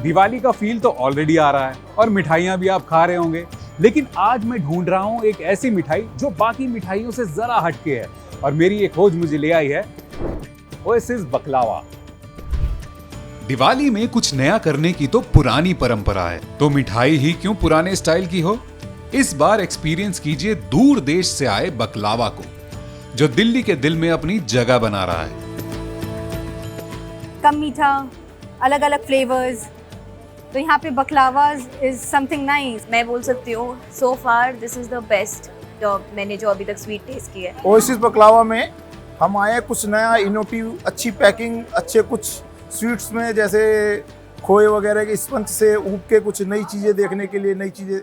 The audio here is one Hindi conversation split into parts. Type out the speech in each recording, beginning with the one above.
दिवाली का फील तो ऑलरेडी आ रहा है और मिठाइयाँ भी आप खा रहे होंगे, लेकिन आज मैं ढूंढ रहा हूँ एक ऐसी मिठाई जो बाकी मिठाइयों से जरा हटके है और मेरी ये खोज मुझे ले आई है ओएसिस बकलावा। दिवाली में कुछ नया करने की तो पुरानी परंपरा है, तो मिठाई ही क्यों पुराने स्टाइल की हो। इस बार एक्सपीरियंस कीजिए दूर देश से आए बकलावा को, जो दिल्ली के दिल में अपनी जगह बना रहा है। कम मीठा, अलग अलग फ्लेवर्स, तो यहाँ पे बकलावा इज समथिंग नाइस। मैं बोल सकती हूँ so far this is the best मैंने जो अभी तक स्वीट टेस्ट किया है। ओएसिस बकलावा में हम आए कुछ नया इनोवेटिव, अच्छी पैकिंग, अच्छे कुछ स्वीट्स में जैसे खोए वगैरह के स्पंज से ऊब के कुछ नई चीज़ें देखने के लिए, नई चीज़ें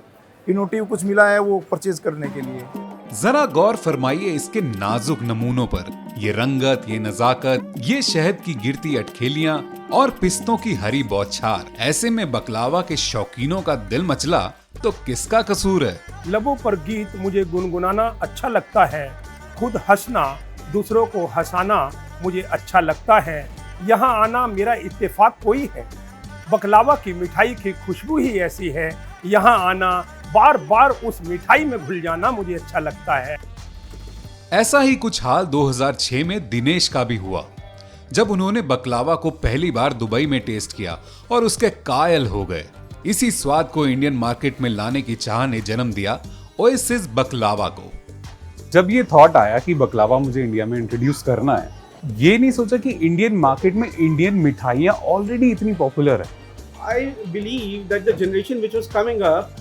इनोवेटिव कुछ मिला है वो परचेज करने के लिए। जरा गौर फरमाइए इसके नाजुक नमूनों पर, ये रंगत, ये नजाकत, ये शहद की गिरती अटखेलियां और पिस्तों की हरी बौछार। ऐसे में बकलावा के शौकीनों का दिल मचला तो किसका कसूर है। लबों पर गीत मुझे गुनगुनाना अच्छा लगता है, खुद हंसना, दूसरों को हंसाना मुझे अच्छा लगता है। यहाँ आना मेरा इत्तेफाक कोई है, बकलावा की मिठाई की खुशबू ही ऐसी है। यहाँ आना, बार बार उस मिठाई में घुल जाना मुझे अच्छा लगता है। ऐसा ही कुछ हाल 2006 में दिनेश का भी हुआ, जब उन्होंने बकलावा को पहली बार दुबई में टेस्ट किया और उसके कायल हो गए। इसी स्वाद को इंडियन मार्केट में लाने की चाह ने जन्म दिया ओएसिस बकलावा को। जब ये थॉट आया कि बकलावा मुझे इंडिया में इंट्रोड्यूस करना है, ये नहीं सोचा कि इंडियन मार्केट में इंडियन मिठाइयाँ ऑलरेडी इतनी पॉपुलर है। I believe that the generation which was coming up,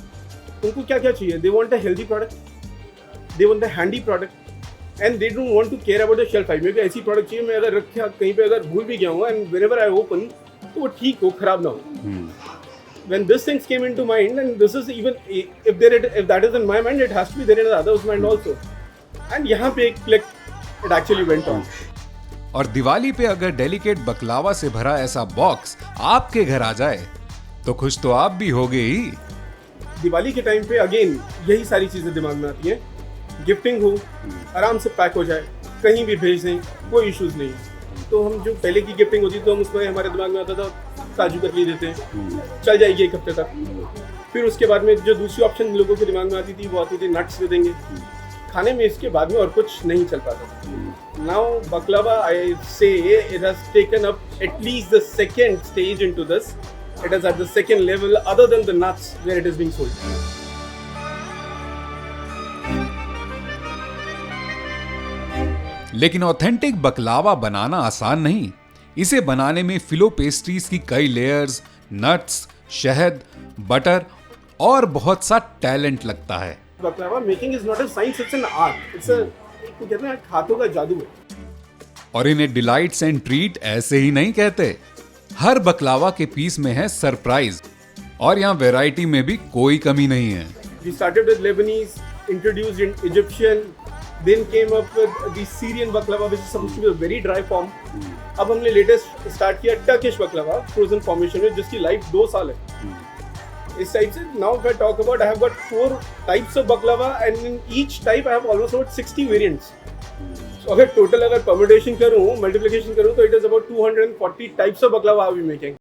उनको क्या क्या चाहिए? They want a healthy product, they want a handy product, and they don't want to care about the shelf life. मेरे को ऐसी प्रोडक्ट चाहिए, मैं अगर रखा कहीं पे अगर भूल भी गया हूँ and whenever I open, तो वो ठीक हो, खराब ना हो। When these things came into mind, and this is even if that is in my mind, it has to be there in the other's mind also. And यहाँ पे एक click, it actually went on. और दिवाली पे अगर डेलिकेट बकलावा से भरा ऐसा बॉक्स आपके घर आ जाए तो खुश तो आप भी होगे ही। दिवाली के टाइम पे अगेन यही सारी चीज़ें दिमाग में आती हैं। गिफ्टिंग हो, आराम से पैक हो जाए, कहीं भी भेज दें, कोई इश्यूज नहीं। तो हम जो पहले की गिफ्टिंग होती तो हम उसमें हमारे दिमाग में आता था काजू कतली देते हैं, चल जाएगी एक हफ्ते तक। फिर उसके बाद में जो दूसरी ऑप्शन लोगों के दिमाग में आती थी वो आती थी नट्स दे देंगे। खाने में इसके बाद में और कुछ नहीं चल पाता। Now baklava, I say it has taken up at least the second stage into this. It is at the second level other than the nuts where it is being sold. लेकिन ऑथेंटिक बकलावा बनाना आसान नहीं। इसे बनाने में फिलो पेस्ट्रीज की कई लेयर्स, नट्स, शहद, बटर और बहुत सा टैलेंट लगता है। Baklava making is not a science, it's an art. It's a कहते हैं हाथों का जादू है। और इन्हें डिलाइट्स एंड ट्रीट ऐसे ही नहीं कहते। हर बकलावा के पीस में है सरप्राइज, और यहाँ वैरायटी में भी कोई कमी नहीं है। We started with Lebanese, introduced in Egyptian, then came up with the Syrian baklava which is supposed to be a very dry form. अब हमने लेटेस्ट स्टार्ट किया Turkish baklava फ्रोजन फॉर्मेशन में, जिसकी लाइफ 2 साल है। इस टाइप से now if I talk about, I have got 4 types of baklava and in each type I have almost about 60 variants. So अगर टोटल अगर परम्यूटेशन करूँ, मल्टीप्लिकेशन करूँ तो it is about 240 types of baklava I'll be making.